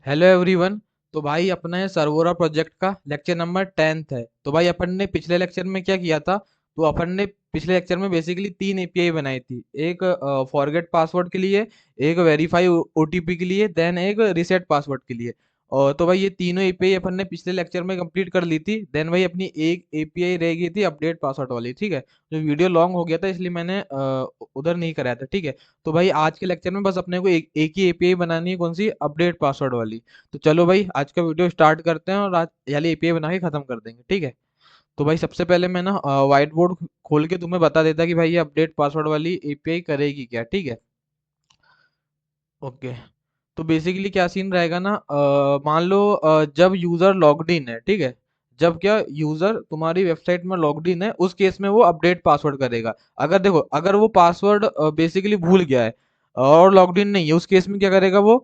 Hello everyone. तो भाई अपना ये सर्वोरा प्रोजेक्ट का लेक्चर नंबर 10th है। तो भाई अपन ने पिछले लेक्चर में क्या किया था? तो अपन ने पिछले लेक्चर में बेसिकली तीन एपीआई बनाई थी। एक फॉरगेट पासवर्ड के लिए, एक वेरीफाई ओटीपी के लिए, देन एक रीसेट पासवर्ड के लिए। और तो भाई ये तीनों एपीआई अपन ने पिछले लेक्चर में कंप्लीट कर ली थी। देन भाई अपनी एक एपीआई रह गई थी अपडेट पासवर्ड वाली, ठीक है। जो वीडियो लॉन्ग हो गया था इसलिए मैंने उधर नहीं कराया था, ठीक है। तो भाई आज के लेक्चर में बस अपने को एक ही एपीआई बनानी है, कौन सी? अपडेट पासवर्ड वाली। तो चलो भाई आज का वीडियो स्टार्ट करते हैं और आज याली एपीआई बना के खत्म कर देंगे, ठीक है। तो भाई सबसे पहले मैं ना व्हाइट बोर्ड खोल के तुम्हें बता देता कि भाई ये अपडेट पासवर्ड वाली एपीआई करेगी क्या, ठीक है। ओके। तो बेसिकली क्या सीन रहेगा ना, मान लो जब यूजर लॉग्ड इन है, ठीक है। जब क्या यूजर तुम्हारी वेबसाइट में लॉग्ड इन है उस केस में वो अपडेट पासवर्ड करेगा। अगर देखो, अगर वो पासवर्ड बेसिकली भूल गया है और लॉग्ड इन नहीं है, उस केस में क्या करेगा वो?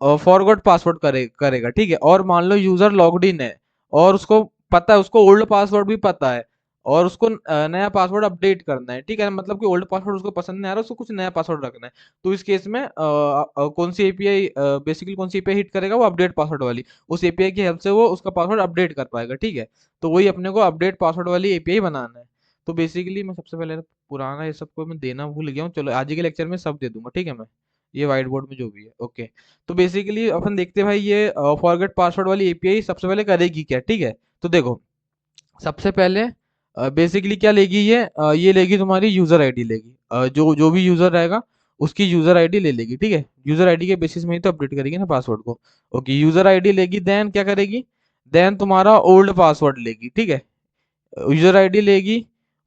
फॉरगॉट पासवर्ड करेगा, ठीक है। और मान लो यूजर लॉग्ड इन है और उसको पता है, उसको ओल्ड पासवर्ड भी पता है और उसको नया पासवर्ड अपडेट करना है, ठीक है। मतलब कि ओल्ड पासवर्ड उसको पसंद नहीं आ रहा, उसको कुछ नया पासवर्ड रखना है। तो इस केस में कौन सी एपीआई बेसिकली कौन सी एपीआई हिट करेगा? वो अपडेट पासवर्ड वाली। उस एपीआई की हेल्प से वो उसका पासवर्ड अपडेट कर पाएगा, ठीक है। तो वही अपने को अपडेट पासवर्ड वाली एपीआई बनाना है। तो बेसिकली मैं सबसे पहले पुराना ये सबको मैं देना भूल गया हूँ, चलो आज के लेक्चर में सब दे दूंगा, ठीक है। मैं ये व्हाइट बोर्ड में जो भी है, ओके। तो बेसिकली अपन देखते हैं भाई ये फॉरगेट पासवर्ड वाली एपीआई सबसे पहले करेगी क्या, ठीक है। तो देखो, सबसे पहले बेसिकली क्या लेगी ये लेगी तुम्हारी यूजर आईडी लेगी। जो जो भी यूजर रहेगा उसकी यूजर आईडी ले लेगी, ठीक है। यूजर आईडी के बेसिस में ही तो अपडेट करेगी ना पासवर्ड को। ओके, यूजर आईडी लेगी, देन क्या करेगी? देन तुम्हारा ओल्ड पासवर्ड लेगी, ठीक है। यूजर आईडी लेगी,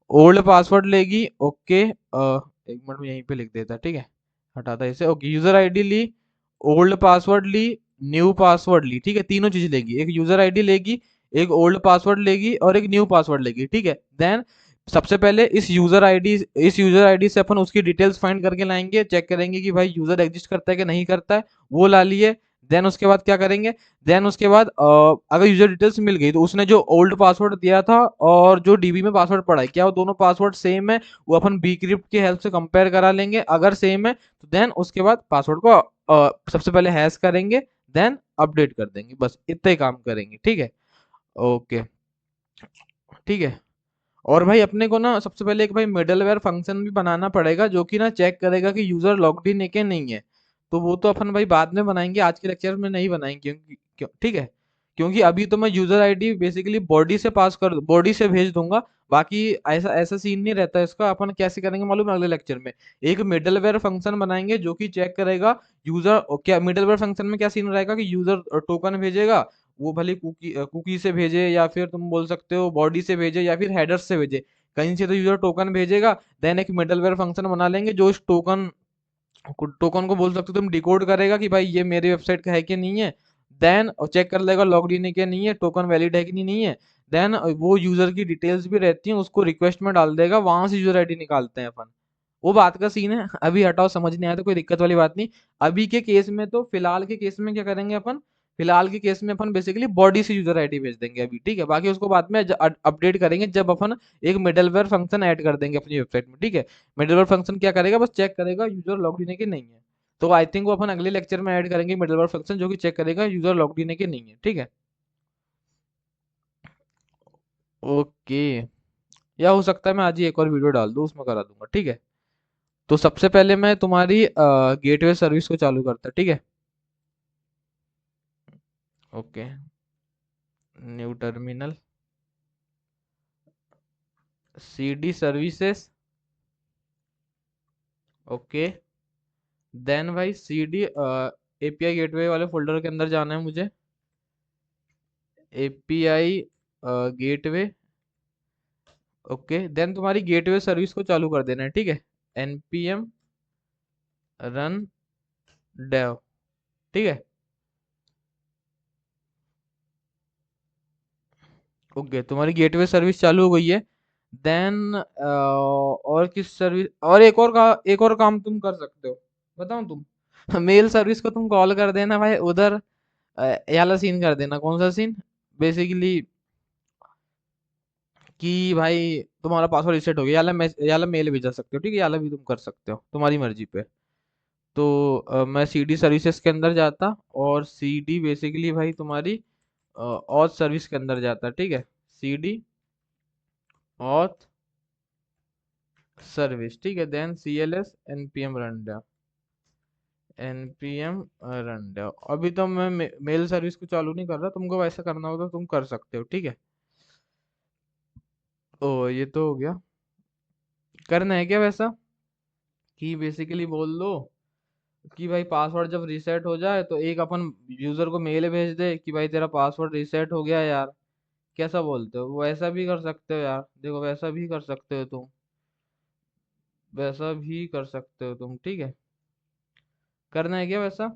ओल्ड पासवर्ड लेगी, ओके। एक मिनट में यहीं पे लिख देता, ठीक है। हटाता इसे। ओके, यूजर आईडी ली, ओल्ड पासवर्ड ली, न्यू पासवर्ड ली, ठीक है। तीनों चीज लेगी, एक यूजर आईडी लेगी, एक ओल्ड पासवर्ड लेगी और एक न्यू पासवर्ड लेगी, ठीक है। देन सबसे पहले इस यूजर आईडी से अपन उसकी डिटेल्स फाइंड करके लाएंगे, चेक करेंगे कि भाई यूजर एग्जिस्ट करता है कि नहीं करता है, वो ला लिए। देन उसके बाद क्या करेंगे? देन उसके बाद अगर यूजर डिटेल्स मिल गई तो उसने जो ओल्ड पासवर्ड दिया था और जो डीबी में पासवर्ड पड़ा है, क्या वो दोनों पासवर्ड सेम है? वो अपन बीक्रिप्ट की हेल्प से कंपेयर करा लेंगे। अगर सेम है तो देन उसके बाद पासवर्ड को सबसे पहले हैश करेंगे, देन अपडेट कर देंगे, बस इतना ही काम करेंगे, ठीक है। ओके, ठीक है। और भाई अपने को ना सबसे पहले एक भाई मिडलवेयर फंक्शन भी बनाना पड़ेगा जो कि ना चेक करेगा कि यूजर लॉग्ड इन है कि नहीं है। तो वो तो अपन भाई बाद में बनाएंगे, आज के लेक्चर में नहीं बनाएंगे, क्यों, ठीक है। क्योंकि अभी तो मैं यूजर आईडी बेसिकली बॉडी से भेज दूंगा। बाकी ऐसा ऐसा सीन नहीं रहता इसका। अपन कैसे करेंगे मालूम है? अगले लेक्चर में एक मिडलवेयर फंक्शन बनाएंगे जो कि चेक करेगा यूजर क्या। मिडलवेयर फंक्शन में क्या सीन रहेगा कि यूजर टोकन भेजेगा, वो भले कुकी से भेजे या फिर तुम बोल सकते हो बॉडी से भेजे या फिर हेडर से भेजे, कहीं से तो यूजर टोकन भेजेगा। देन एक मिडलवेयर फंक्शन बना लेंगे जो इस टोकन को बोल सकते हो तुम डिकोड करेगा कि भाई ये मेरी वेबसाइट का है कि नहीं है। देन चेक कर लेगा लॉग्ड इन है कि नहीं है, टोकन वैलिड है कि नहीं है। देन वो यूजर की डिटेल्स भी रहती हैं, उसको रिक्वेस्ट में डाल देगा, वहां से यूजर आईडी निकालते हैं अपन। वो बात का सीन है, अभी हटाओ, समझ नहीं आया तो कोई दिक्कत वाली बात नहीं। अभी के केस में तो फिलहाल के केस में क्या करेंगे अपन? फिलहाल के केस में अपन बेसिकली बॉडी से यूजर आईडी भेज देंगे अभी, ठीक है। बाकी उसको बाद में अपडेट करेंगे जब अपन एक मिडलवेयर फंक्शन ऐड कर देंगे अपनी वेबसाइट में, ठीक है। मिडलवेयर फंक्शन क्या करेगा? बस चेक करेगा यूजर लॉग्ड इन है कि नहीं है। तो आई थिंक वो अपन अगले लेक्चर में ऐड करेंगे मिडलवेयर फंक्शन जो कि चेक करेगा यूजर लॉग्ड इन है कि नहीं है, ठीक है। ओके। या हो सकता है मैं आज ही एक और वीडियो डाल दूं, उसमें करा दूंगा, ठीक है। तो सबसे पहले मैं तुम्हारी गेटवे सर्विस को चालू करता, ठीक है। Okay, new terminal, CD services, okay. Then भाई सीडी एपीआई गेटवे वाले फोल्डर के अंदर जाना है मुझे। API gateway, okay. देन तुम्हारी गेटवे सर्विस को चालू कर देना है, ठीक है। npm रन dev, ठीक है। ओके, तुम्हारी गेटवे सर्विस चालू हो गई है। देन और किस सर्विस, और एक और काम तुम कर सकते हो, बताऊं तुम? मेल सर्विस को तुम कॉल कर देना भाई उधर। ये वाला सीन कर देना। कौन सा सीन? बेसिकली कि भाई तुम्हारा पासवर्ड रिसेट हो गया, ये वाला मेल भेजा सकते हो, ठीक है। ये वाला भी तुम कर सकते हो, तुम्हारी मर्जी पे। तो मैं सीडी सर्विसेज के अंदर जाता, और सीडी बेसिकली भाई तुम्हारी ऑथ सर्विस के अंदर जाता, ठीक है। सीडी ऑथ सर्विस, ठीक है। Then CLS NPM run down, NPM run down. अभी तो मैं मेल सर्विस को चालू नहीं कर रहा, तुमको वैसा करना होगा तो तुम कर सकते हो, ठीक है। ओ ये तो हो गया। करना है क्या वैसा कि बेसिकली बोल दो कि भाई पासवर्ड जब रीसेट हो जाए तो एक अपन यूजर को मेल भेज दे कि भाई तेरा पासवर्ड रीसेट हो गया यार। कैसा बोलते हो? वैसा भी कर सकते हो यार, देखो वैसा भी कर सकते हो तुम, वैसा भी कर सकते हो तुम, ठीक है। करना है क्या वैसा?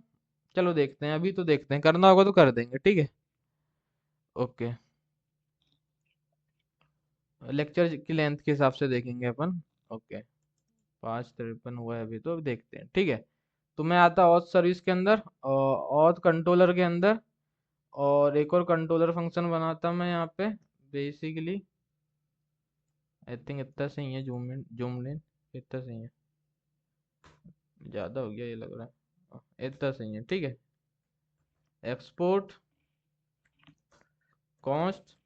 चलो देखते हैं, अभी तो देखते हैं, करना होगा तो कर देंगे, ठीक है। ओके, लेक्चर की लेंथ के हिसाब से देखेंगे अपन। ओके, 5:53 हुआ है अभी, तो अब देखते हैं, ठीक है। तो मैं आता ऑथ सर्विस के अंदर, ऑथ कंट्रोलर के अंदर, और एक और कंट्रोलर फंक्शन बनाता मैं यहाँ पे बेसिकली। आई थिंक इतना सही है, जूम इन जूम इन इतना सही है, ज़्यादा हो गया ये लग रहा है, इतना सही है, ठीक है। एक्सपोर्ट कॉन्स्ट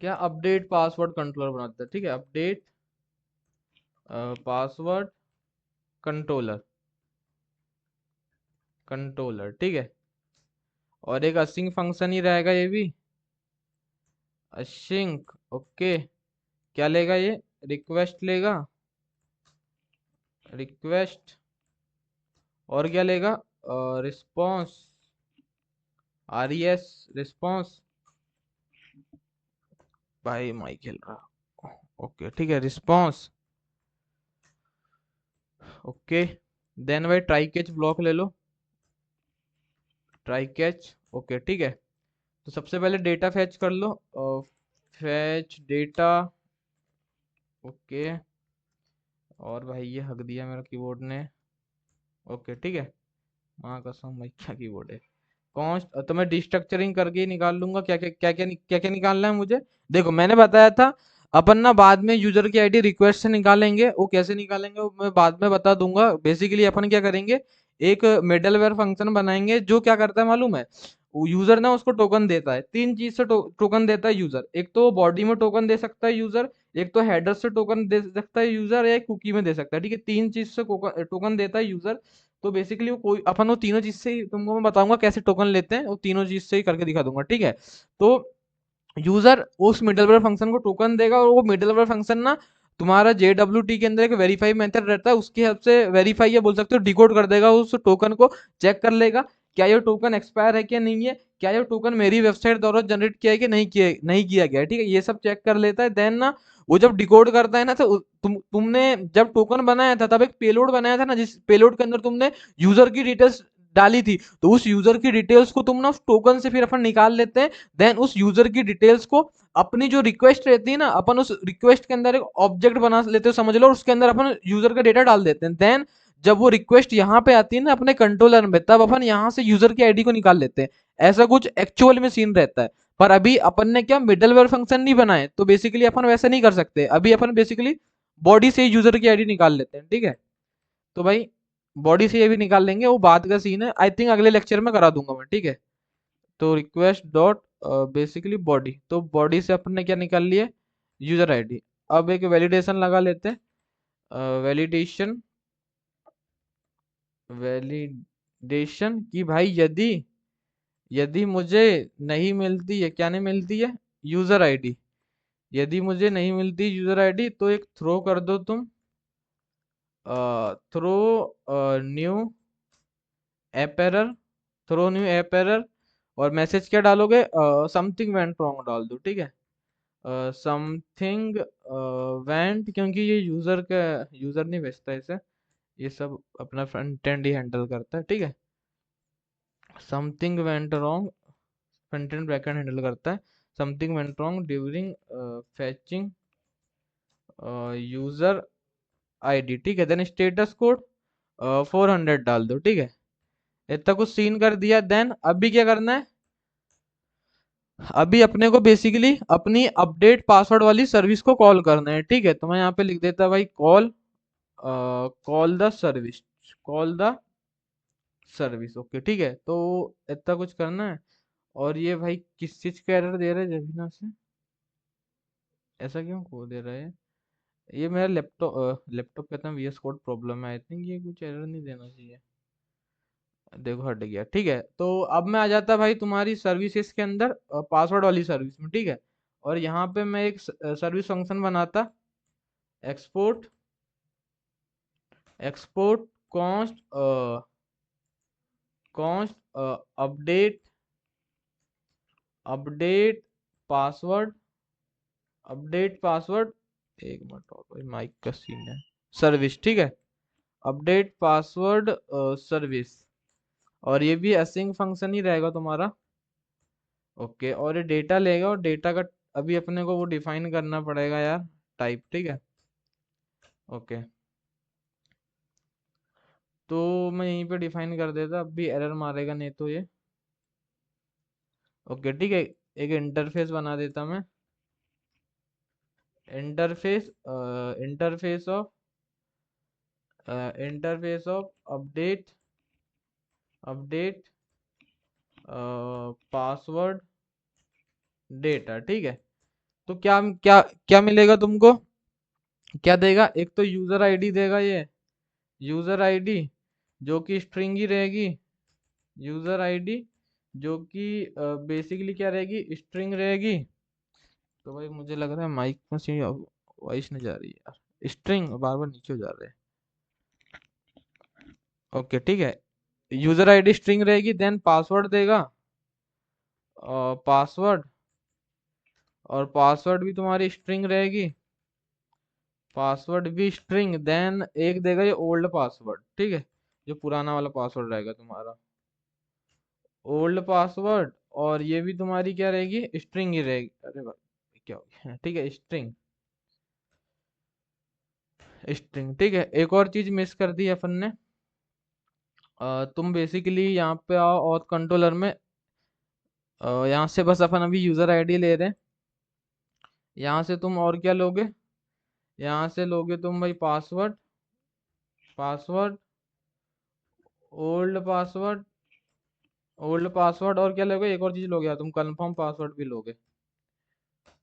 क्या अपडेट पासवर्ड कंट्रोलर बनाता है, ठीक है। अपडेट पासवर्ड कंट्रोलर, कंट्रोलर, ठीक है। और एक असिंक फंक्शन ही रहेगा ये भी, असिंक। ओके, क्या लेगा ये? रिक्वेस्ट लेगा, रिक्वेस्ट। और क्या लेगा? Response, RES response. भाई माइक खेल रहा। ओके ठीक है, रिस्पॉन्स। ओके, देन भाई ट्राई कैच ब्लॉक ले लो, ट्राई कैच। ओके ठीक है। तो सबसे पहले डेटा फैच कर लो, फैच डेटा। ओके, और भाई ये हक दिया मेरा कीबोर्ड ने। ओके ठीक है, माँ कसम भाई क्या कीबोर्ड है। कॉन्स्ट तो मैं डिस्ट्रक्चरिंग करके ही निकाल लूंगा, क्या क्या निकालना है मुझे। देखो मैंने बताया था अपन ना बाद में यूजर की आईडी रिक्वेस्ट से निकालेंगे, वो कैसे निकालेंगे वो मैं बाद में बता दूंगा। बेसिकली अपन क्या करेंगे, एक मिडलवेयर फंक्शन बनाएंगे जो क्या करता है मालूम है। यूजर ना उसको टोकन देता है, तीन चीज से टोकन देता है यूजर। एक तो बॉडी में टोकन दे सकता है यूजर, एक तो हेडर से टोकन दे सकता है यूजर, या एक कुकी में दे सकता है, ठीक है। तीन चीज से टोकन देता है यूजर। तो बेसिकली वो कोई अपन वो तीनों चीज से ही तुमको मैं बताऊंगा कैसे टोकन लेते हैं, वो तीनों चीज से ही करके दिखा दूंगा, ठीक है। तो यूजर उस मिडलवेयर फंक्शन को टोकन देगा, और वो मिडलवेयर फंक्शन ना तुम्हारा JWT के अंदर एक वेरीफाई मेथड रहता है, उसकी हेल्प से वेरीफाई या बोल सकते हो डिकोड कर देगा उस टोकन को। चेक कर लेगा क्या ये टोकन एक्सपायर है क्या नहीं है, क्या ये टोकन मेरी वेबसाइट द्वारा जनरेट किया है कि नहीं किया गया, ठीक है। ये सब चेक कर लेता है। देन ना वो जब डिकोड करता है ना, तो तुमने जब टोकन बनाया था तब एक पेलोड बनाया था ना, जिस पेलोड के अंदर तुमने यूजर की डिटेल्स डाली थी, तो उस यूजर की डिटेल्स को तुम ना उस टोकन से फिर अपन निकाल लेते हैं। देन उस यूजर की डिटेल्स को अपनी जो रिक्वेस्ट रहती है ना, अपन उस रिक्वेस्ट के अंदर एक ऑब्जेक्ट बना लेते हो समझ लो, और उसके अंदर अपन यूजर का डेटा डाल देते हैं। देन जब वो रिक्वेस्ट यहाँ पे आती है ना अपने कंट्रोलर में, तब अपन यहाँ से यूजर की आईडी को निकाल लेते हैं। ऐसा कुछ एक्चुअल में सीन रहता है। पर अभी अपन ने क्या मिडलवेयर फंक्शन नहीं बनाए, तो बेसिकली अपन वैसा नहीं कर सकते। अभी अपन बेसिकली बॉडी से यूजर की आईडी निकाल लेते हैं, ठीक है। तो भाई बॉडी से ये भी निकाल लेंगे, वो बात का सीन है, आई थिंक अगले लेक्चर में करा दूंगा मैं, ठीक है। तो रिक्वेस्ट डॉट बेसिकली बॉडी, तो बॉडी से अपन ने क्या निकाल लिया, यूजर आईडी। अब एक वैलिडेशन लगा लेते हैं, वैलिडेशन, वैलिडेशन कि भाई यदि यदि मुझे नहीं मिलती है, क्या नहीं मिलती है, यूजर आईडी। यदि मुझे नहीं मिलती यूजर आईडी तो एक थ्रो कर दो तुम, throw new app error, throw new app error. और मैसेज क्या डालोगे, समथिंग वेंट रॉन्ग डाल दो, ठीक है। समथिंग वेंट, क्योंकि ये यूजर का, यूजर नहीं भेजता इसे, ये सब अपना फ्रंट एंड ही हैंडल करता है, ठीक है। Something went wrong, front end back and handle करता है। Something went wrong during फैचिंग user ID, ठीक है। देन स्टेटस कोड 400 डाल दो, ठीक है। इतना कुछ सीन कर दिया। देन अभी क्या करना है, अभी अपने को बेसिकली अपनी अपडेट पासवर्ड वाली सर्विस को कॉल करना है, ठीक है। तो मैं यहाँ पे लिख देता भाई call, call the service, call the service. Okay ठीक है, तो इतना कुछ करना है। और ये भाई किस चीज का एरर दे रहा है जबीना से, ऐसा क्यों को दे रहा है? ये मेरा लैपटॉप कहता है वीएस कोड प्रॉब्लम है, आई थिंक ये कुछ एरर नहीं देना चाहिए। देखो हट गया, ठीक है। तो अब मैं आ जाता भाई तुम्हारी सर्विसेज के अंदर, पासवर्ड वाली सर्विस में, ठीक है। और यहाँ पे मैं एक सर्विस फंक्शन बनाता, export export const const update update password update password. एक मिनट और भाई, माइक का सीन है। सर्विस, ठीक है। Update password service. और ये भी असिंक फंक्शन ही रहेगा तुम्हारा। ओके, और ये डेटा लेगा, और डेटा का अभी अपने को वो डिफाइन करना पड़ेगा यार, टाइप, ठीक है। ओके, तो मैं यहीं पे डिफाइन कर देता, अब भी एरर मारेगा नहीं तो ये। ओके ठीक है, एक इंटरफेस बना देता मैं। Interface interface of update update password data, ठीक है। तो क्या क्या क्या मिलेगा तुमको, क्या देगा? एक तो यूजर आईडी देगा ये, यूजर आईडी जो कि स्ट्रिंग ही रहेगी, यूजर आईडी जो कि बेसिकली क्या रहेगी, स्ट्रिंग रहेगी। तो भाई मुझे लग रहा है माइक में से वॉइस नहीं जा रही है यार, स्ट्रिंग बार बार नीचे हो जा रहे हैं। ओके ठीक है, यूजर आईडी स्ट्रिंग रहेगी, देन पासवर्ड देगा, पासवर्ड, और पासवर्ड भी तुम्हारी स्ट्रिंग रहेगी, पासवर्ड भी स्ट्रिंग, देन एक देगा ये ओल्ड पासवर्ड, ठीक है, जो पुराना वाला पासवर्ड रहेगा तुम्हारा, ओल्ड पासवर्ड। और ये भी तुम्हारी क्या रहेगी, स्ट्रिंग ही रहेगी। अरे भाई क्या हो गया, ठीक है, स्ट्रिंग स्ट्रिंग, ठीक है। एक और चीज मिस कर दी अपन ने, तुम बेसिकली यहाँ पे आओ और कंट्रोलर में, यहाँ से बस अपन अभी यूजर आईडी ले रहे हैं। यहाँ से तुम और क्या लोगे, यहाँ से लोगे तुम भाई password, password old password, old password, और क्या लोगे, एक और चीज लोगे यार तुम, कंफर्म पासवर्ड भी लोगे।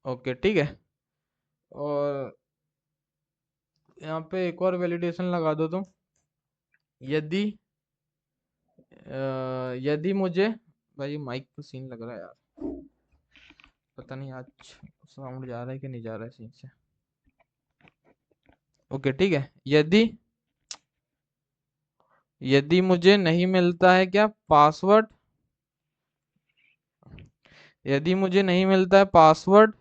ओके ठीक है, और यहाँ पे एक और वैलिडेशन लगा दो तुम, यदि यदि मुझे, भाई माइक पे सीन लग रहा है यार, पता नहीं आज साउंड जा रहा है कि नहीं जा रहा है सीन से। ओके ठीक है, यदि यदि मुझे नहीं मिलता है क्या, पासवर्ड, यदि मुझे नहीं मिलता है पासवर्ड,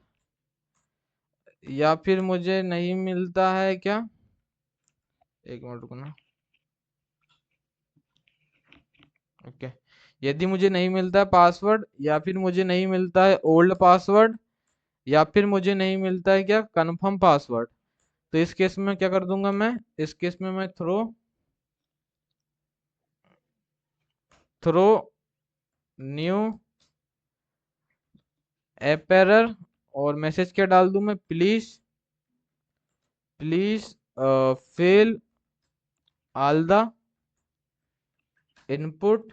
या फिर मुझे नहीं मिलता है क्या, एक मिनट रुकना। ओके, यदि मुझे नहीं मिलता है पासवर्ड, या फिर मुझे नहीं मिलता है ओल्ड पासवर्ड, या फिर मुझे नहीं मिलता है क्या, कंफर्म पासवर्ड, तो इस केस में क्या कर दूंगा मैं, इस केस में मैं थ्रो न्यू एरर, और मैसेज क्या डाल दूं मैं, please please fill all the input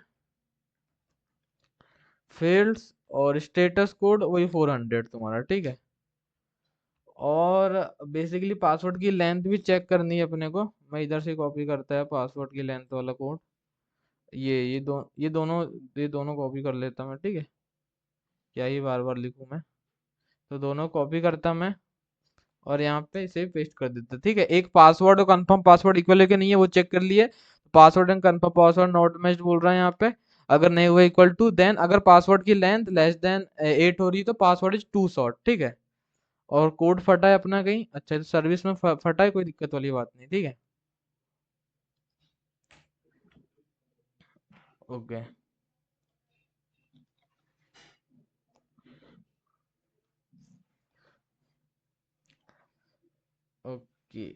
fields, और स्टेटस कोड वही 400 तुम्हारा, ठीक है। और बेसिकली पासवर्ड की लेंथ भी चेक करनी है अपने को, मैं इधर से कॉपी करता है पासवर्ड की लेंथ वाला कोड, ये दोनों कॉपी कर लेता मैं, ठीक है। क्या ही बार बार लिखूं मैं, तो दोनों कॉपी करता मैं, और यहाँ पे इसे पेस्ट कर देता, ठीक है। एक पासवर्ड और कंफर्म पासवर्ड इक्वल है कि नहीं है वो चेक कर लिए, password and confirm password not matched बोल रहा है यहाँ पे, अगर नहीं हुआ इक्वल टू, देन अगर पासवर्ड की लेंथ लेस देन 8 हो रही तो पासवर्ड इज टू शॉर्ट, ठीक है। और कोड फटा है अपना कहीं, अच्छा सर्विस में फटा है, कोई दिक्कत वाली बात नहीं, ठीक है। ओके ओके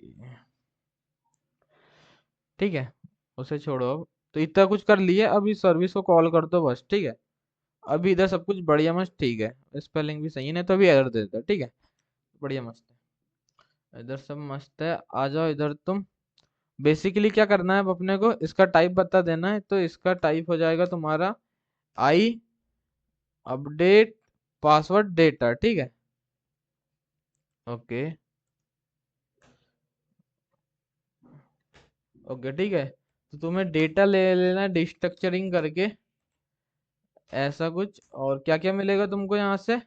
ठीक है, उसे छोड़ो अब। तो इतना कुछ कर लिए, अब इस सर्विस को कॉल कर दो बस, ठीक है। अभी इधर सब कुछ बढ़िया मस्त ठीक है, स्पेलिंग भी सही है, नहीं तो अभी एरर दे देता, ठीक है। बढ़िया मस्त है, इधर सब मस्त है, आ जाओ इधर तुम। बेसिकली क्या करना है अब अपने को, इसका टाइप बता देना है। तो इसका टाइप हो जाएगा तुम्हारा आई अपडेट पासवर्ड डेटा, ठीक है। ओके ओके ठीक है। तो तुम्हें डेटा ले लेना डिस्ट्रक्चरिंग करके, ऐसा कुछ। और क्या क्या मिलेगा तुमको यहाँ से?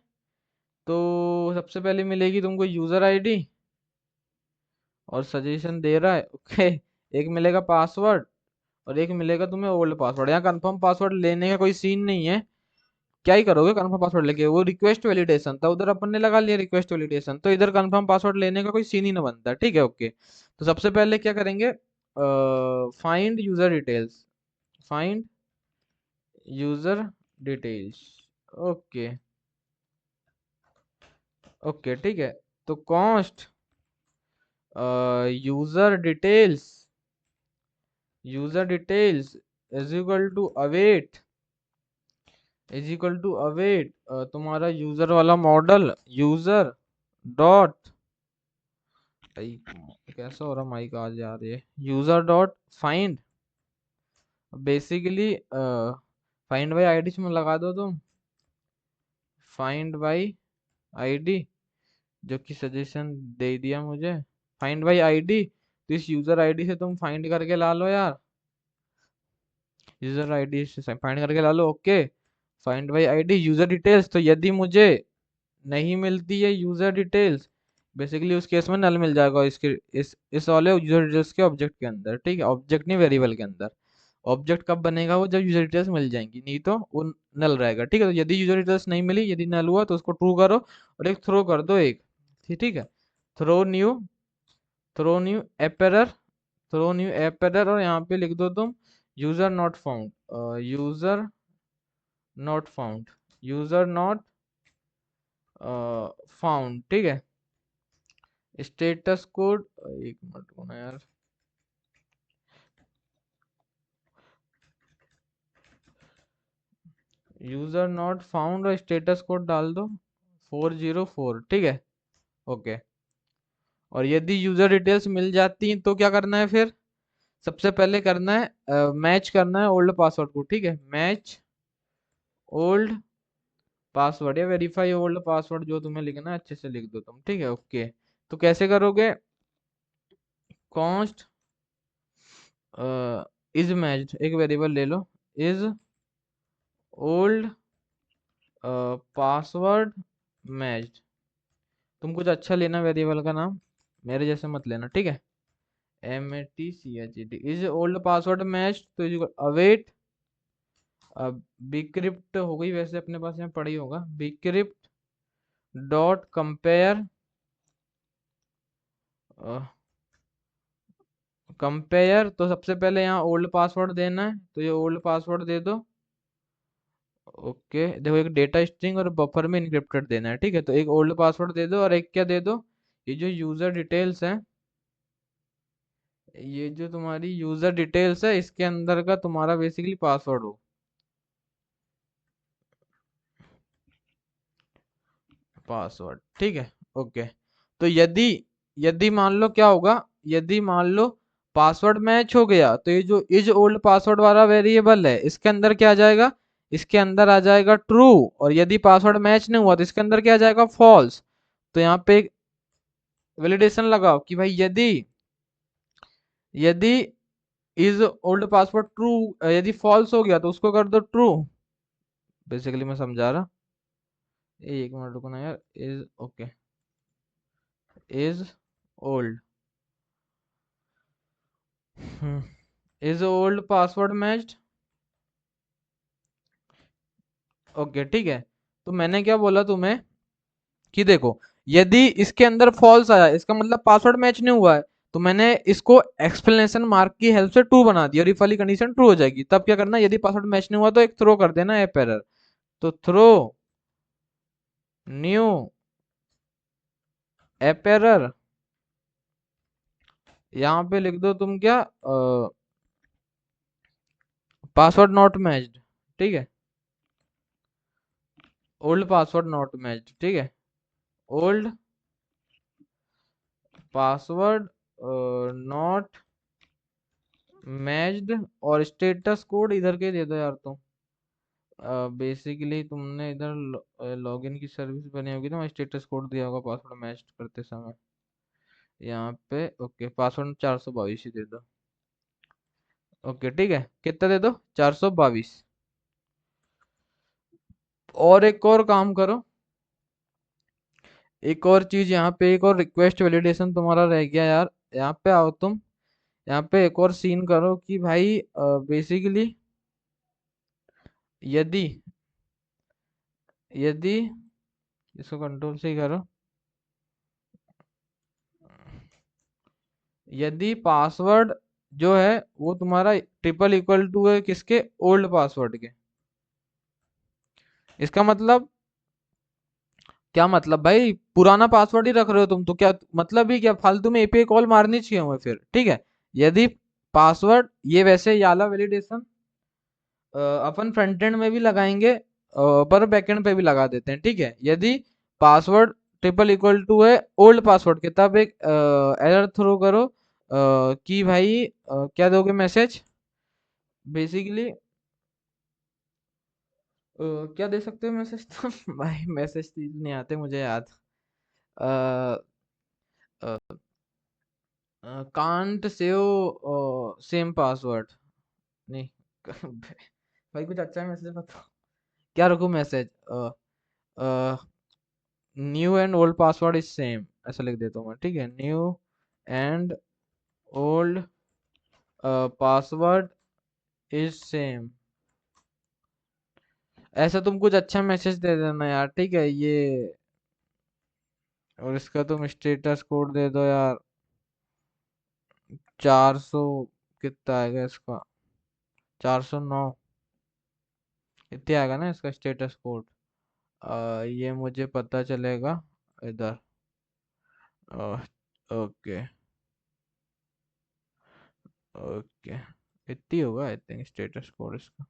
तो सबसे पहले मिलेगी तुमको यूजर आईडी, और सजेशन दे रहा है, ओके। एक मिलेगा पासवर्ड, और एक मिलेगा तुम्हें ओल्ड पासवर्ड। यहाँ कंफर्म पासवर्ड लेने का कोई सीन नहीं है। क्या ही करोगे कंफर्म पासवर्ड लेके, वो रिक्वेस्ट वैलिडेशन था, उधर अपन ने लगा लिया रिक्वेस्ट वैलिडेशन, तो इधर कंफर्म पासवर्ड लेने का कोई सीन ही ना बनता, ठीक है। ओके, तो सबसे पहले क्या करेंगे, find user details, find user details. Okay okay ठीक है। तो const user details, user details is equal to await, is equal to await तुम्हारा यूजर वाला मॉडल, यूजर डॉट, कैसा हो रहा माइक आज यार ये, user dot find, basically find by ID में लगा दो तुम, फाइंड बाई आईडी, जो कि सजेशन दे दिया मुझे, फाइंड बाई आईडी। तो इस यूजर आईडी से तुम फाइंड करके ला लो यार, यूजर आईडी से फाइंड करके ला लो, okay. Find by ID user details, तो यदि मुझे नहीं मिलती है यूजर डिटेल्स, बेसिकली उस केस में नल मिल जाएगा इसके, इस वाले यूजर डिटेल्स के ऑब्जेक्ट के अंदर, ठीक है, ऑब्जेक्ट नहीं वेरिएबल के अंदर। ऑब्जेक्ट कब बनेगा वो, जब यूजर डिटेल्स मिल जाएंगी, नहीं तो वो नल रहेगा, ठीक है। तो यदि यूजर डिटेल्स नहीं मिली, यदि नल हुआ तो उसको ट्रू करो, और एक थ्रो कर दो एक, ठीक है। Throw new, throw new app error, throw new app error, और यहाँ पे लिख दो तुम user not found, user not found, user not found, ठीक है। स्टेटस कोड, एक मिनट को ना यार, यूजर नॉट फाउंड, और स्टेटस कोड डाल दो 404, ठीक है। ओके, और यदि यूजर डिटेल्स मिल जाती हैं तो क्या करना है फिर? सबसे पहले करना है मैच करना है ओल्ड पासवर्ड को, ठीक है। मैच ओल्ड पासवर्ड या वेरीफाई ओल्ड पासवर्ड, जो तुम्हें लिखना है अच्छे से लिख दो तुम, ठीक है। ओके, तो कैसे करोगे? कॉन्स्ट इज मैच्ड, एक वेरिएबल ले लो, इज ओल्ड पासवर्ड मैच्ड। तुम कुछ अच्छा लेना वेरिएबल का नाम, मेरे जैसे मत लेना, ठीक है। MATCHED is old password match, तो अवेट, अब बिक्रिप्ट हो गई वैसे, अपने पास यहाँ पड़ी होगा, बिक्रिप्ट डॉट कंपेयर, कंपेयर। तो सबसे पहले यहाँ ओल्ड पासवर्ड देना है, तो ये ओल्ड पासवर्ड दे दो, ओके। देखो एक डेटा स्ट्रिंग और बफर में इनक्रिप्टेड देना है, ठीक है। तो एक ओल्ड पासवर्ड दे दो, और एक क्या दे दो, ये जो यूजर डिटेल्स है, ये जो तुम्हारी यूजर डिटेल्स है, इसके अंदर का तुम्हारा बेसिकली पासवर्ड हो, पासवर्ड, ठीक है। ओके, तो यदि, यदि मान लो क्या होगा, यदि मान लो पासवर्ड मैच हो गया, तो ये जो इज ओल्ड पासवर्ड वाला वेरिएबल है, इसके अंदर क्या आ जाएगा, इसके अंदर आ जाएगा ट्रू। और यदि पासवर्ड मैच नहीं हुआ तो इसके अंदर क्या आ जाएगा, फॉल्स। तो यहाँ पे एक वैलिडेशन लगाओ कि भाई यदि, यदि इज ओल्ड पासवर्ड ट्रू, यदि फॉल्स हो गया तो उसको कर दो ट्रू, बेसिकली मैं समझा रहा, एक मिनट रुको ना यार, is okay, is old, is old password matched, okay ठीक है। तो मैंने क्या बोला तुम्हें कि देखो, यदि इसके अंदर फॉल्स आया, इसका मतलब पासवर्ड मैच नहीं हुआ है, तो मैंने इसको एक्सप्लेनेशन मार्क की हेल्प से ट्रू बना दिया, और ये वाली कंडीशन ट्रू हो जाएगी। तब क्या करना, यदि पासवर्ड मैच नहीं हुआ तो एक थ्रो कर देना एप एरर, तो थ्रो न्यू एप एरर, यहाँ पे लिख दो तुम क्या, पासवर्ड नॉट मैच्ड, ठीक है, ओल्ड पासवर्ड नॉट मैच्ड, ठीक है, ओल्ड पासवर्ड नॉट मैच्ड और स्टेटस कोड इधर के दे दो यार तुम। बेसिकली तुमने इधर लॉगिन की सर्विस बनी होगी ना, स्टेटस कोड दिया होगा पासवर्ड मैच करते समय। यहाँ पे ओके, पासवर्ड 422 ही दे दो। ओके ठीक है, कितना दे दो? 422। और एक और काम करो, एक और चीज यहाँ पे, एक और रिक्वेस्ट वैलिडेशन तुम्हारा रह गया यार। यहाँ पे आओ तुम, यहाँ पे एक और सीन करो कि भाई बेसिकली यदि यदि इसको कंट्रोल से ही करो, यदि पासवर्ड जो है वो तुम्हारा ट्रिपल इक्वल टू है किसके? ओल्ड पासवर्ड के। इसका मतलब क्या? मतलब भाई पुराना पासवर्ड ही रख रहे हो तुम, तो क्या मतलब ही क्या? फालतू में एपीआई कॉल मारनी चाहिए हमें फिर, ठीक है। यदि पासवर्ड, ये वैसे याला वैलिडेशन अपन फ्रंट एंड में भी लगाएंगे, पर बैकएंड पे भी लगा देते हैं, ठीक है। यदि पासवर्ड ट्रिपल इक्वल टू है ओल्ड पासवर्ड के, तब एक एरर थ्रो करो कि भाई क्या दोगे मैसेज? बेसिकली क्या दे सकते हो मैसेज तुम? भाई मैसेज नहीं आते मुझे याद। कांट सेव सेम पासवर्ड, नहीं भाई कुछ अच्छा मैसेज बताओ। क्या रखूं message? New and old password is same, ऐसा लिख देता हूँ मैं, ठीक है। New and old password is same. ऐसा तुम कुछ अच्छा मैसेज दे देना यार, ठीक है ये। और इसका तुम स्टेटस कोड दे दो यार, 400, कितना आएगा इसका? 409 इतने आएगा ना इसका स्टेटस कोड। ये मुझे पता चलेगा इधर। ओके ओके, इतनी होगा आई थिंक स्टेटस कोड इसका।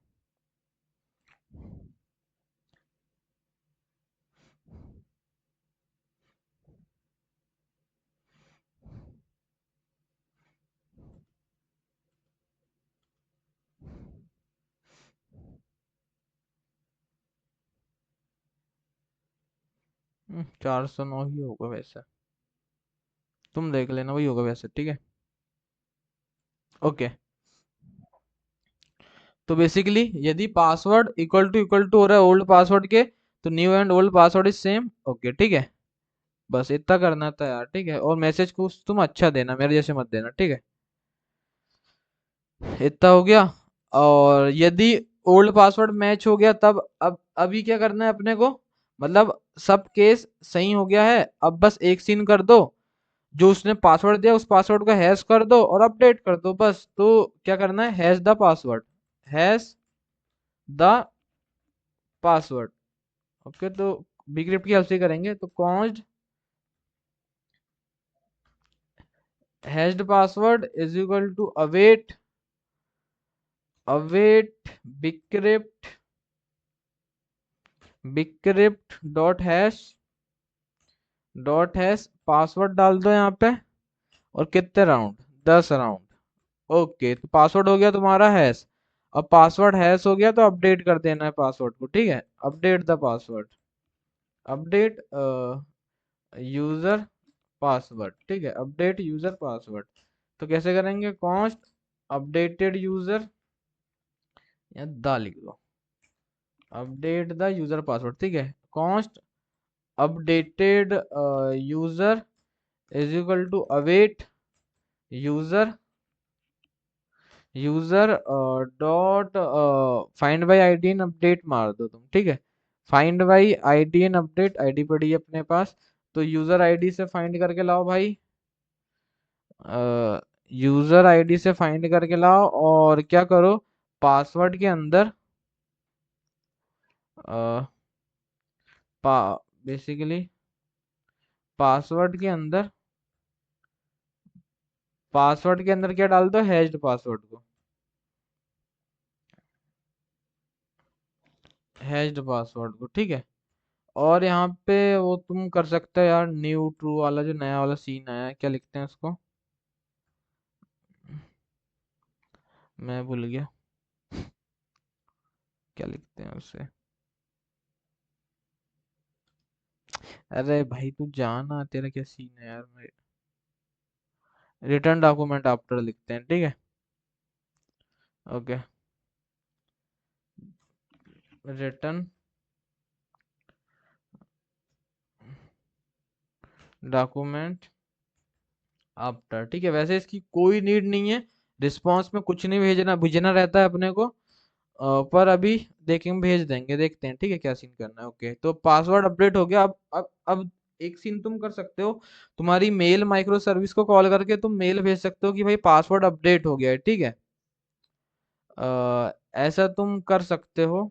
409 ही होगा वैसे, तुम देख लेना वही होगा वैसे, ठीक है। ओके, तो बेसिकली यदि पासवर्ड इक्वल टू हो रहा है ओल्ड पासवर्ड के, तो new and old password is same. Okay ठीक है, बस इतना करना था यार, ठीक है। और मैसेज को तुम अच्छा देना, मेरे जैसे मत देना, ठीक है। इतना हो गया। और यदि ओल्ड पासवर्ड मैच हो गया, तब अब अभी क्या करना है अपने को? मतलब सब केस सही हो गया है, अब बस एक सीन कर दो, जो उसने पासवर्ड दिया उस पासवर्ड को हैश कर दो और अपडेट कर दो, बस। तो क्या करना है? Hash the password, hash the password. Okay, तो bcrypt की हेल्प से करेंगे, तो const hashed password is equal to await await bcrypt bcrypt dot hash password डाल दो यहाँ पे। और कितने राउंड? 10 राउंड। ओके, तो पासवर्ड हो गया तुम्हारा हैश। अब पासवर्ड हैश हो गया तो अपडेट कर देना है पासवर्ड को, ठीक है। Update the password, update user password, ठीक है। अपडेट यूजर पासवर्ड, तो कैसे करेंगे? कॉन्स्ट अपडेटेड यूजर, या द लिख दो, अपडेट द यूजर पासवर्ड, ठीक है। Const updated user is equal to await user user dot find by ID and update मार दो तुम, ठीक है। Find by ID and update, ID पड़ी है अपने पास, तो यूजर आईडी से फाइंड करके लाओ भाई। यूजर आईडी से फाइंड करके लाओ, और क्या करो? पासवर्ड के अंदर अ, पा बेसिकली पासवर्ड के अंदर पासवर्ड के अंदर क्या डाल दो? हैश्ड पासवर्ड को, हैश्ड पासवर्ड को, ठीक है। और यहाँ पे वो तुम कर सकते हो यार, न्यू ट्रू वाला जो नया वाला सीन आया है, क्या लिखते हैं उसको? मैं भूल गया क्या लिखते हैं उसे। अरे भाई तू जाना, तेरा क्या सीन है यार। रिटर्न डॉक्यूमेंट आफ्टर लिखते हैं, ठीक है। ओके, रिटर्न डॉक्यूमेंट आफ्टर, ठीक है। वैसे इसकी कोई नीड नहीं है, रिस्पॉन्स में कुछ नहीं भेजना भेजना रहता है अपने को। पर अभी देखेंगे, भेज देंगे, देखते हैं ठीक है क्या सीन करना है। ओके, तो पासवर्ड अपडेट हो गया। अब एक सीन तुम कर सकते हो, तुम्हारी मेल माइक्रो सर्विस को कॉल करके तुम मेल भेज सकते हो कि भाई पासवर्ड अपडेट हो गया है, ठीक है। ऐसा तुम कर सकते हो,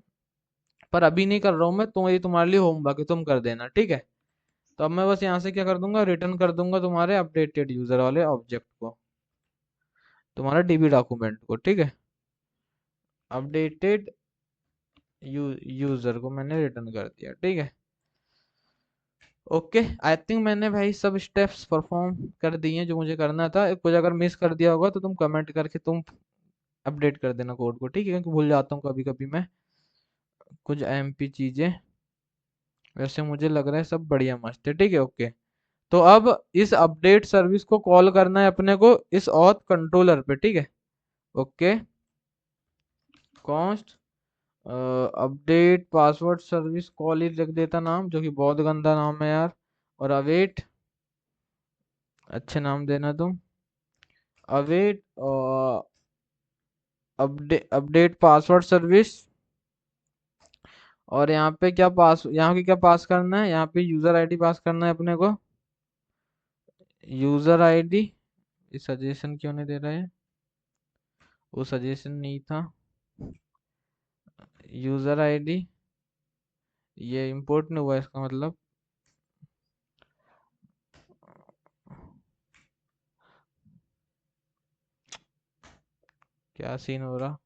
पर अभी नहीं कर रहा हूँ मैं, तो ये तुम्हारे लिए होमवर्क है, तुम कर देना, ठीक है। तो अब मैं बस यहाँ से क्या कर दूंगा, रिटर्न कर दूंगा तुम्हारे अपडेटेड यूजर वाले ऑब्जेक्ट को, तुम्हारा डीबी डॉक्यूमेंट को, ठीक है। अपडेटेड यूजर को मैंने रिटर्न कर दिया, ठीक है। ओके, आई थिंक मैंने भाई सब स्टेप्स परफॉर्म कर दिए हैं जो मुझे करना था। कुछ अगर मिस कर दिया होगा तो तुम कमेंट करके तुम अपडेट कर देना कोड को, ठीक है, क्योंकि भूल जाता हूँ कभी कभी मैं कुछ एमपी चीजें। वैसे मुझे लग रहा है सब बढ़िया मस्त है, ठीक है। ओके, तो अब इस अपडेट सर्विस को कॉल करना है अपने को इस ऑथ कंट्रोलर पे, ठीक है। Okay, const update password service call ही रख देता नाम, जो कि बहुत गंदा नाम है यार। और अवेट, अच्छे नाम देना तुम। Await update password service. और यहाँ पे क्या पास, यहाँ की क्या पास करना है, यहाँ पे यूजर आईडी पास करना है अपने को। यूजर आईडी, ये सजेशन क्यों नहीं दे रहा है, वो सजेशन नहीं था। यूजर आईडी, ये इंपोर्ट नहीं हुआ इसका मतलब। क्या सीन हो रहा।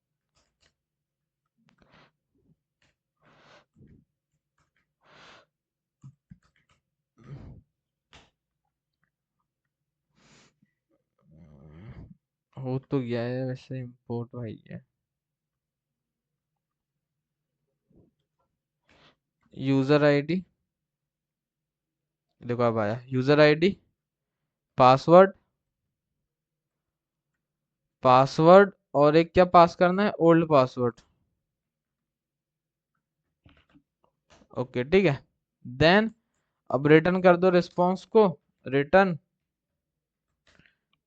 हो तो गया है वैसे इंपोर्ट भाई है। यूजर आईडी, देखो अब आया यूजर आईडी, पासवर्ड, पासवर्ड और एक क्या पास करना है, ओल्ड पासवर्ड। ओके, ठीक है। देन अब रिटर्न कर दो रिस्पॉन्स को। रिटर्न,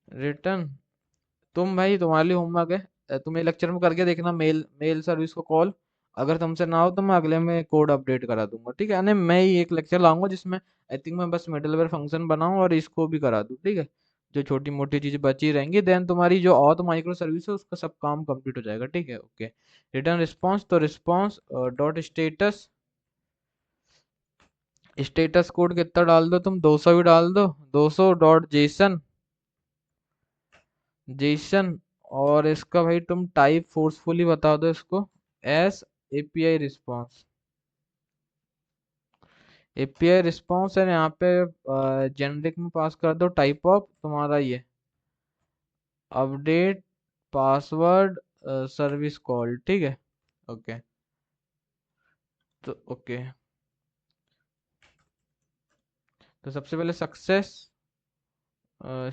रिटर्न, तुम भाई तुम्हारे लिए होमवर्क है, तुम लेक्चर में करके देखना, मेल मेल सर्विस को कॉल। अगर तुमसे ना हो तो मैं अगले में कोड अपडेट करा दूंगा, ठीक है। यानी मैं ही एक लेक्चर लाऊंगा जिसमें आई थिंक मैं बस मिडलवेयर फंक्शन बनाऊं और इसको भी करा दूं, ठीक है। जो छोटी मोटी चीजें बची रहेंगी, देन तुम्हारी जो ऑथ माइक्रो सर्विस है उसका सब काम कंप्लीट हो जाएगा, ठीक है। ओके, रिटर्न रिस्पॉन्स, तो response dot status, status code कितना डाल दो तुम, 200 भी डाल दो, 200 डॉट जेसन, जेसन। और इसका भाई तुम टाइप फोर्सफुली बता दो इसको, S API response, API response है यहाँ पे। जेनरिक में पास कर दो टाइप ऑफ तुम्हारा ये अपडेट पासवर्ड सर्विस कॉल, ठीक है। ओके, तो ओके, तो सबसे पहले सक्सेस,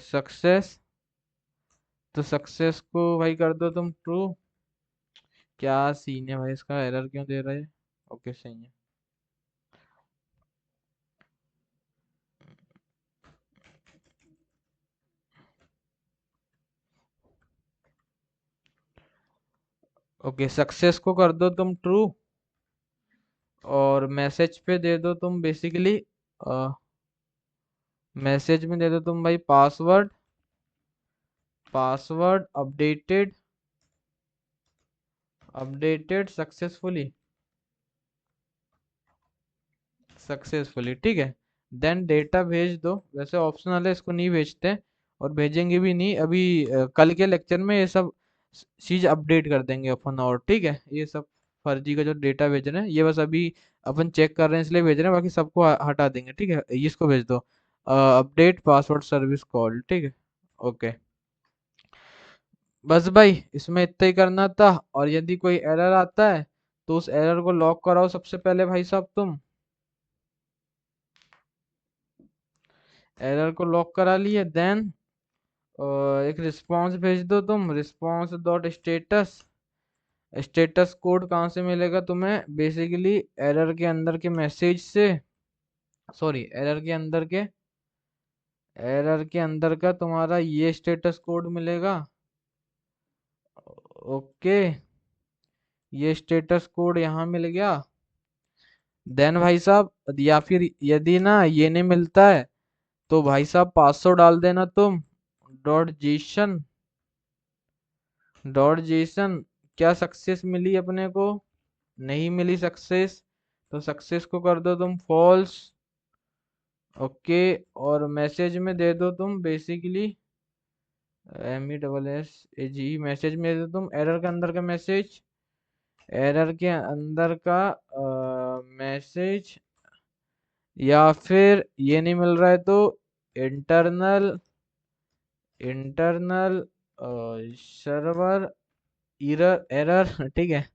सक्सेस, तो सक्सेस को भाई कर दो तुम ट्रू। क्या सीन है भाई, इसका एरर क्यों दे रहा है। ओके, सही है। ओके, सक्सेस को कर दो तुम ट्रू। और मैसेज पे दे दो तुम बेसिकली, मैसेज में दे दो तुम भाई password, password updated, updated successfully, successfully, ठीक है। देन डेटा भेज दो, वैसे ऑप्शनल है, इसको नहीं भेजते और भेजेंगे भी नहीं अभी। कल के लेक्चर में ये सब चीज अपडेट कर देंगे अपन, और ठीक है, ये सब फर्जी का जो डेटा भेज रहे हैं ये बस अभी अपन चेक कर रहे हैं इसलिए भेज रहे हैं, बाकी सबको हटा देंगे, ठीक है। इसको भेज दो, अपडेट पासवर्ड सर्विस कॉल, ठीक है। ओके, बस भाई इसमें इतना ही करना था। और यदि कोई एरर आता है तो उस एरर को लॉक कराओ सबसे पहले भाई साहब तुम। एरर को लॉक करा लिए, देन एक रिस्पांस भेज दो तुम, response dot status. Status code कहाँ से मिलेगा तुम्हें? बेसिकली एरर के अंदर के मैसेज से, सॉरी एरर के अंदर का तुम्हारा ये स्टेटस कोड मिलेगा। ओके, ये स्टेटस कोड यहाँ मिल गया। देन भाई साहब, या फिर यदि ना ये नहीं मिलता है तो भाई साहब पासवर्ड डाल देना तुम, डॉट जेसन। Dot JSON. क्या सक्सेस मिली अपने को? नहीं मिली सक्सेस। तो सक्सेस को कर दो तुम फॉल्स। ओके, और मैसेज में दे दो तुम बेसिकली MESS मैसेज में दे दो तुम एरर के अंदर का मैसेज। एरर के अंदर का मैसेज, या फिर ये नहीं मिल रहा है तो internal internal server error error ठीक है।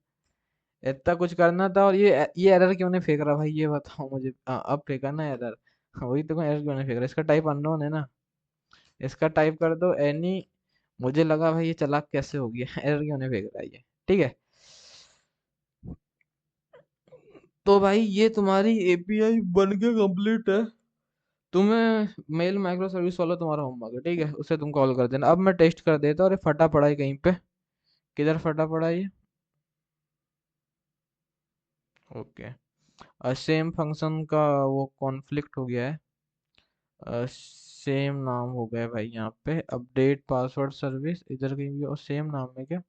इतना कुछ करना था। और ये एरर क्यों नहीं फेंक रहा भाई, ये बताओ मुझे। अब फेंका ना एरर। वही तो, एरर क्यों नहीं फेंक रहा? इसका टाइप अननोन है ना। इसका टाइप कर दो एनी। मुझे लगा भाई ये चालाक कैसे हो गया एरर क्यों नहीं फेंक रहा है ये। ठीक है, तो भाई ये तुम्हारी एपीआई बन के कंप्लीट है। तुम्हें मेल माइक्रो सर्विस वाला तुम्हारा होमवर्क है, ठीक है, उसे तुम कॉल कर देना। अब मैं टेस्ट कर देता हूँ। अरे फटा पड़ा है कहीं पे। किधर फटा पड़ा है ये? ओके, सेम फंक्शन का वो कॉन्फ्लिक्ट हो गया है। सेम नाम हो गया है भाई यहाँ पे। अपडेट पासवर्ड सर्विस इधर कहीं भी, और सेम नाम है क्या?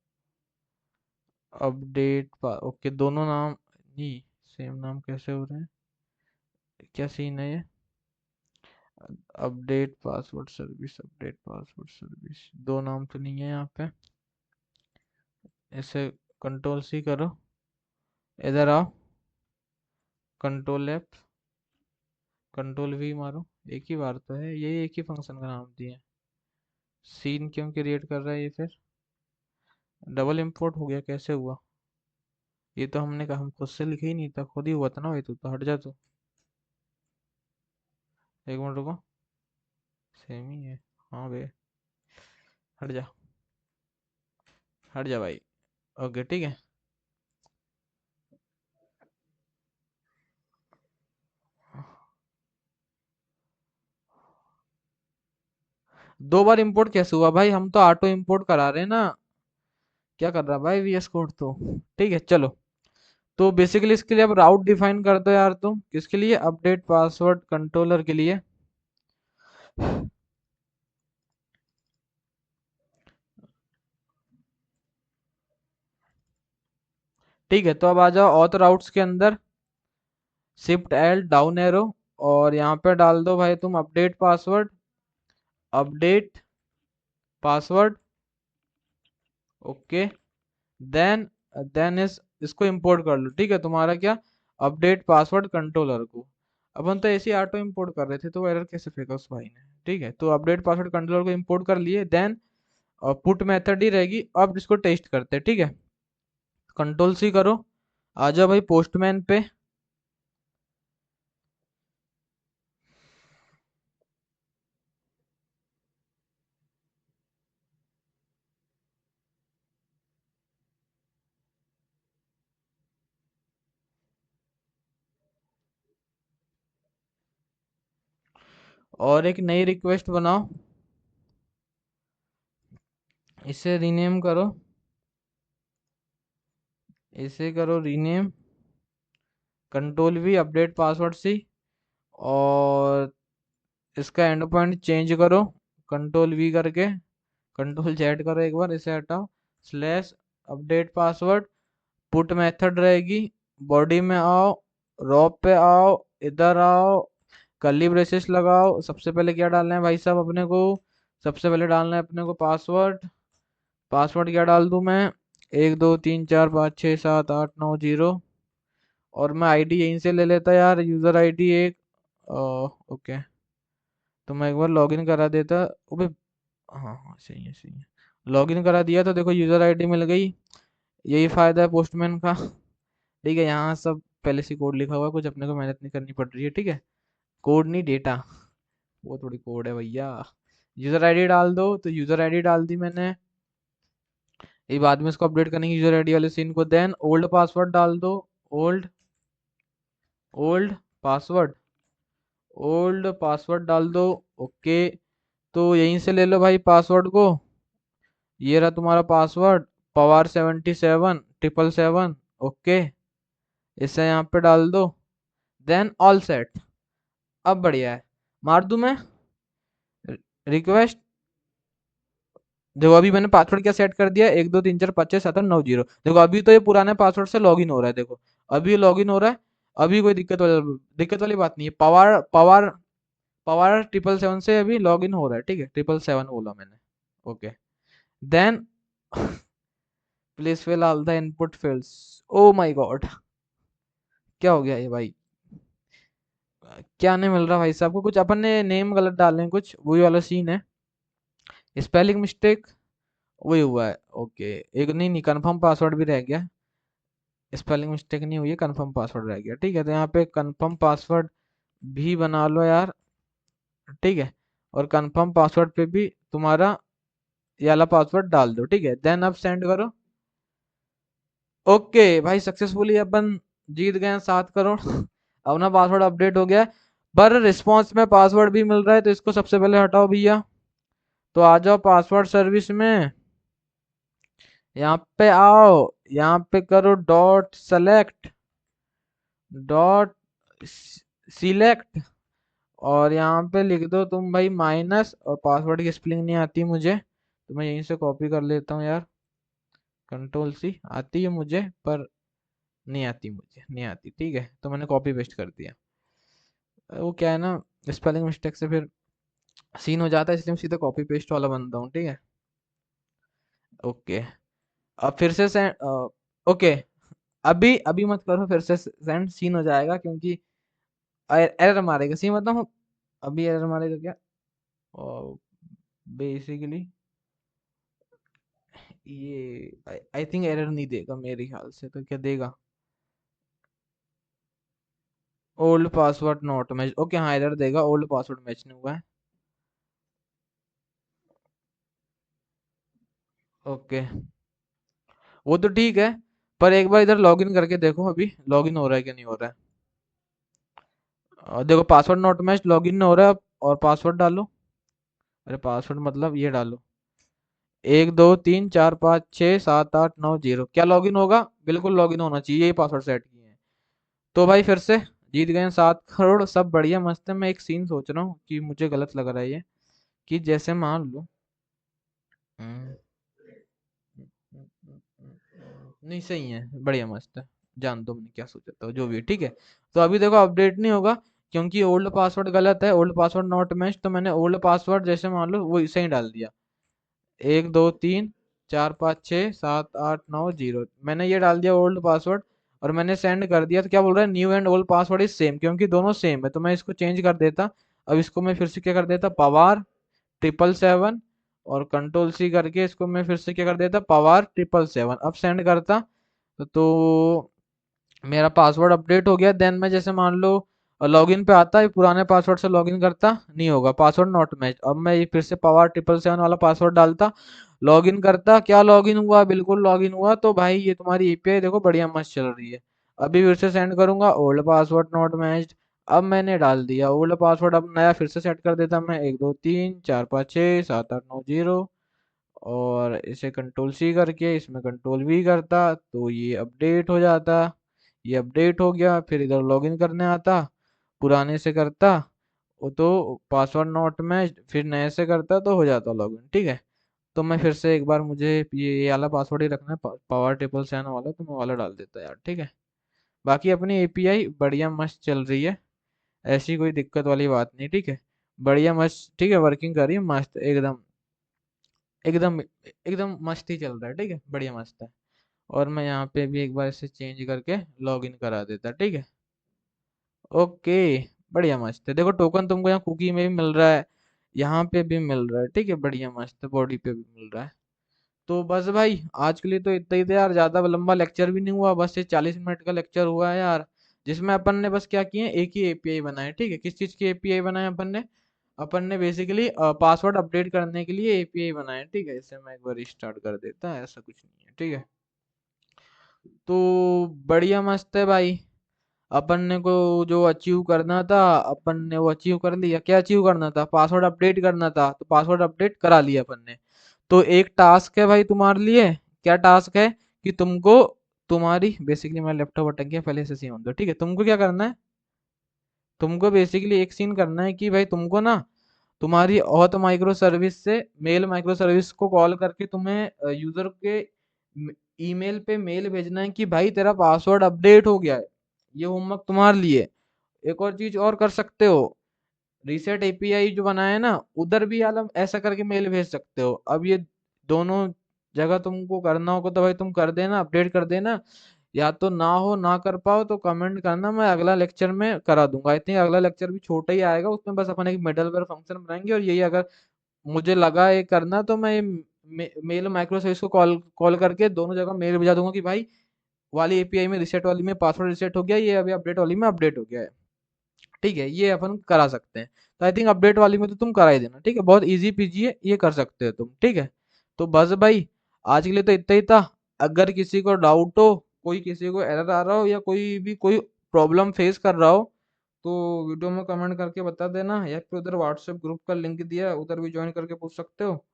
ओके, दोनों नाम नहीं, सेम नाम कैसे हो रहे हैं? क्या सीन है ये? अपडेट पासवर्ड सर्विस, दो नाम तो नहीं है यहाँ पे। इसे कंट्रोल सी करो, इधर आओ, कंट्रोल F, कंट्रोल V मारो। एक ही बार तो है, यही एक ही फंक्शन का नाम दिए। सीन क्यों क्रिएट कर रहा है ये फिर? डबल इंपोर्ट हो गया, कैसे हुआ? ये तो हमने कहा, हम खुद से लिखे ही नहीं था, खुद ही हुआ था ना भाई। तू तो हट जा तू। एक मिनट रुको, सेम ही है। हाँ बे, हट जा, हट जा भाई। ओके ठीक है। दो बार इंपोर्ट कैसे हुआ भाई? हम तो ऑटो इंपोर्ट करा रहे हैं ना। क्या कर रहा भाई VS कोड तो। ठीक है चलो। तो बेसिकली इसके लिए अब राउट डिफाइन कर दो यार तुम। किसके लिए? अपडेट पासवर्ड कंट्रोलर के लिए। ठीक है, तो अब आ जाओ ऑथ राउट्स के अंदर। शिफ्ट L डाउन एरो, और यहाँ पे डाल दो भाई तुम update password. Update password. Okay, then then इस इसको इंपोर्ट कर लो। ठीक है, तुम्हारा क्या? अपडेट पासवर्ड कंट्रोलर को। अपन तो ऐसे ऑटो इंपोर्ट कर रहे थे, तो वो एरर कैसे फेंका उस भाई ने? ठीक है, तो अपडेट पासवर्ड कंट्रोलर को इंपोर्ट कर लिए। देन पुट मेथड ही रहेगी। अब इसको टेस्ट करते हैं, ठीक है। कंट्रोल C करो, आ जाओ भाई पोस्टमैन पे। और एक नई रिक्वेस्ट बनाओ, इसे रीनेम करो, इसे करो rename, control V update password C. और इसका एंड पॉइंट चेंज करो, कंट्रोल V करके। कंट्रोल Z करो, एक बार इसे हटाओ। Slash update password, put method रहेगी। बॉडी में आओ, रॉ पे आओ, इधर आओ, कर्ली ब्रेसेस लगाओ। सबसे पहले क्या डालना है भाई साहब अपने को? सबसे पहले डालना है अपने को पासवर्ड। पासवर्ड क्या डाल दूं मैं? 1 2 3 4 5 6 7 8 9 0। और मैं आईडी यहीं से ले लेता यार, यूजर आईडी एक। ओके, तो मैं एक बार लॉगिन करा देता। अबे हाँ हाँ, सही है सही है। लॉगिन करा दिया तो देखो यूजर आईडी मिल गई। यही फायदा है पोस्टमैन का। ठीक है, यहाँ सब पहले से कोड लिखा हुआ है, कुछ अपने को मेहनत नहीं करनी पड़ रही है। ठीक है, कोड नहीं डेटा, वो थोड़ी कोड है भैया। यूजर आईडी डाल दो, तो यूजर आईडी डाल दी मैंने। ये बाद में इसको अपडेट करने की यूजर आईडी वाले सीन को। देन ओल्ड पासवर्ड डाल दो। Old old password old password डाल दो। ओके, तो यहीं से ले लो भाई पासवर्ड को। ये रहा तुम्हारा पासवर्ड, पवार 77 777। ओके, इसे यहाँ पे डाल दो। Then all set. अब बढ़िया है, मार दूं मैं रिक्वेस्ट। देखो अभी मैंने पासवर्ड क्या सेट कर दिया, 1 2 3 4 5 6 7 8 9 0। देखो अभी तो ये पुराने पासवर्ड से लॉगिन हो रहा है। देखो अभी लॉगिन हो रहा है। अभी कोई दिक्कत वाली बात नहीं है। पवार पवार पवार 777 से अभी लॉगिन हो रहा है। ठीक है, 777 बोला मैंने। Okay, then please fill all the input fields. Oh my God, क्या हो गया ये भाई? क्या नहीं मिल रहा भाई साहब को? कुछ अपन ने नेम गलत डाले हैं, कुछ वही वाला सीन है। स्पेलिंग मिस्टेक वही हुआ है। ओके, एक नहीं नहीं कंफर्म पासवर्ड भी रह गया। स्पेलिंग मिस्टेक नहीं हुई है, कंफर्म पासवर्ड रह गया। ठीक है, तो यहाँ पे कंफर्म पासवर्ड भी बना लो यार। ठीक है, और कंफर्म पासवर्ड पे भी तुम्हारा ये वाला पासवर्ड डाल दो। ठीक है, देन अब सेंड करो। ओके भाई, सक्सेसफुली अपन जीत गए हैं 7 करोड़। अपना पासवर्ड अपडेट हो गया है, पर रिस्पॉन्स में पासवर्ड भी मिल रहा है, तो इसको सबसे पहले हटाओ भैया। तो आ जाओ पासवर्ड सर्विस में, यहाँ पे आओ, यहाँ पे करो डॉट सेलेक्ट, डॉट सिलेक्ट, और यहाँ पे लिख दो तुम भाई माइनस, और पासवर्ड की स्पेलिंग नहीं आती मुझे, तो मैं यहीं से कॉपी कर लेता हूँ यार। कंट्रोल सी आती है मुझे, पर नहीं आती, मुझे नहीं आती। ठीक है, तो मैंने कॉपी पेस्ट कर दिया। वो क्या है ना, स्पेलिंग मिस्टेक से फिर सीन हो जाता है, इसलिए मैं सीधा कॉपी पेस्ट वाला बनता हूँ। ठीक है, ओके। अब फिर से सेंड। ओके, अभी अभी मत करो, फिर से सेंड, सीन हो जाएगा, क्योंकि एरर मारेगा। सी मतलब अभी एरर मारेगा क्या? बेसिकली ये आई थिंक एरर नहीं देगा मेरे ख्याल से, तो क्या देगा? Old password not match. Okay, हाँ एरर देगा, ओल्ड पासवर्ड मैच नहीं हुआ है। ओके, वो तो ठीक है, पर एक बार इधर लॉगिन करके देखो, अभी लॉगिन हो रहा है कि नहीं हो रहा है। देखो पासवर्ड नॉट मैच, लॉगिन नहीं हो रहा है। और पासवर्ड डालो। अरे पासवर्ड मतलब ये डालो, 1 2 3 4 5 6 7 8 9 0। क्या लॉगिन होगा? बिल्कुल लॉगिन होना चाहिए, यही पासवर्ड सेट किए हैं। तो भाई फिर से जीत गए हैं 7 करोड़, सब बढ़िया मस्त है। मैं एक सीन सोच रहा हूँ कि मुझे गलत लग रहा है ये, कि जैसे मान लो हम्म, नहीं सही है, बढ़िया मस्त है। जान दो मैंने क्या सोचा था, जो भी है ठीक है। तो अभी देखो अपडेट नहीं होगा, क्योंकि ओल्ड पासवर्ड गलत है, ओल्ड पासवर्ड नॉट मैच। तो मैंने ओल्ड पासवर्ड जैसे मान लो वो सही डाल दिया, 1 2 3 4 5 6 7 8 9 0, मैंने ये डाल दिया ओल्ड पासवर्ड। और मैंने सेंड कर दिया, तो क्या बोल रहा है, new and old password is same, क्योंकि दोनों सेम है। तो मैं इसको चेंज कर देता। अब इसको मैं फिर से क्या कर देता, पवार 777, और कंट्रोल सी करके इसको मैं फिर से क्या कर देता, पवार 777। अब सेंड करता, तो मेरा पासवर्ड अपडेट हो गया। देन मैं जैसे मान लो लॉगिन पे आता है, पुराने पासवर्ड से लॉगिन करता, नहीं होगा, पासवर्ड नॉट मैच। अब मैं ये फिर से पावर 777 वाला पासवर्ड डालता, लॉगिन करता, क्या लॉगिन हुआ? बिल्कुल लॉगिन हुआ। तो भाई ये तुम्हारी एपीआई देखो बढ़िया मस्त चल रही है। अभी फिर से सेंड करूंगा, ओल्ड पासवर्ड नॉट मैच्ड। अब मैंने डाल दिया ओल्ड पासवर्ड, अब नया फिर से सेट कर देता मैं, 1 2 3 4 5 6 7 8 9 0, और इसे कंट्रोल सी करके इसमें कंट्रोल वी करता, तो ये अपडेट हो जाता। ये अपडेट हो गया, फिर इधर लॉगिन करने आता, पुराने से करता, वो तो पासवर्ड नॉट मैच, फिर नए से करता तो हो जाता लॉगिन। ठीक है, तो मैं फिर से एक बार, मुझे ये वाला पासवर्ड ही रखना है, पावर 777 वाला, तो मैं वाला डाल देता यार। ठीक है, बाकी अपनी एपीआई बढ़िया मस्त चल रही है, ऐसी कोई दिक्कत वाली बात नहीं। ठीक है, बढ़िया मस्त, ठीक है, वर्किंग कर रही है मस्त एकदम, एकदम एकदम मस्त ही चल रहा है। ठीक है, बढ़िया मस्त है। और मैं यहाँ पे भी एक बार इसे चेंज करके लॉगिन करा देता। ठीक है, ओके, बढ़िया मस्त है। देखो टोकन तुमको यहाँ कुकी में भी मिल रहा है, यहाँ पे भी मिल रहा है। ठीक है, बढ़िया मस्त है, बॉडी पे भी मिल रहा है। तो बस भाई आज के लिए तो इतना ही था यार, ज्यादा लंबा लेक्चर भी नहीं हुआ, बस ये 40 मिनट का लेक्चर हुआ है यार, जिसमें अपन ने बस क्या किए, एक ही एपीआई बनाए, ठीक है। किस चीज की एपीआई बनाए अपन ने बेसिकली पासवर्ड अपडेट करने के लिए एपीआई बनाए, ठीक है। इसे मैं एक बार रिस्टार्ट कर देता है, ऐसा कुछ नहीं है, ठीक है। तो बढ़िया मस्त है भाई। अपन ने को जो अचीव करना था, अपन ने वो अचीव कर लिया। क्या अचीव करना था? पासवर्ड अपडेट करना था, तो पासवर्ड अपडेट करा लिया अपन ने। तो एक टास्क है भाई तुम्हारे लिए। क्या टास्क है? कि तुमको तुम्हारी बेसिकली, मैं लैपटॉप अटक गया, पहले से सीन दो, ठीक है। तुमको क्या करना है? तुमको बेसिकली एक सीन करना है कि भाई तुमको ना तुम्हारी ऑथ माइक्रो सर्विस से मेल माइक्रो सर्विस को कॉल करके तुम्हें यूजर के ईमेल पे मेल भेजना है कि भाई तेरा पासवर्ड अपडेट हो गया है। ये होमवर्क तुम्हारे लिए। एक और चीज और कर सकते हो, रीसेट एपीआई जो बनाया है ना, उधर भी आलम ऐसा करके मेल भेज सकते हो। अब ये दोनों जगह तुमको करना होगा तो भाई तुम कर देना, अपडेट कर देना। या तो ना हो, ना कर पाओ तो कमेंट करना, मैं अगला लेक्चर में करा दूंगा। आई थिंक अगला लेक्चर भी छोटा ही आएगा, उसमें बस अपन एक मिडलवेयर फंक्शन बनाएंगे, और यही अगर मुझे लगा ये करना तो मैं मेल माइक्रो सर्विस को कॉल कॉल करके दोनों जगह मेल भेजा दूंगा कि भाई वाली एपीआई में रिसेट वाली में पासवर्ड रिसेट हो गया, ये अभी अपडेट वाली में अपडेट हो गया है, ठीक है। ये अपन करा सकते हैं। तो आई थिंक अपडेट वाली में तो तुम करा ही देना, ठीक है। बहुत इजी पीजी है, ये कर सकते हो तुम, ठीक है। तो बस भाई आज के लिए तो इतना ही था। अगर किसी को डाउट हो, कोई किसी को एरर आ रहा हो, या कोई भी कोई प्रॉब्लम फेस कर रहा हो, तो वीडियो में कमेंट करके बता देना, या फिर उधर व्हाट्सएप ग्रुप का लिंक दिया है, उधर भी ज्वाइन करके पूछ सकते हो,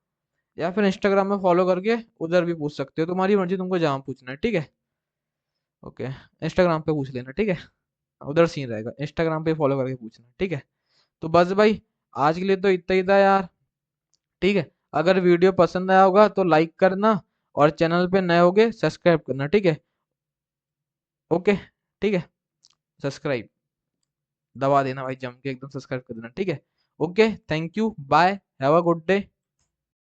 या फिर इंस्टाग्राम में फॉलो करके उधर भी पूछ सकते हो। तुम्हारी मर्जी, तुमको जहाँ पूछना है, ठीक है। ओके, इंस्टाग्राम पे पूछ लेना, ठीक है। उधर सीन रहेगा, इंस्टाग्राम पे फॉलो करके पूछना, ठीक है। तो बस भाई आज के लिए तो इतना ही था यार, ठीक है। अगर वीडियो पसंद आया होगा तो लाइक करना, और चैनल पे नए होगे सब्सक्राइब करना, ठीक है। ओके, ठीक है। सब्सक्राइब दबा देना भाई, जम के एकदम सब्सक्राइब कर देना, ठीक है। Okay, thank you, bye, have a good day.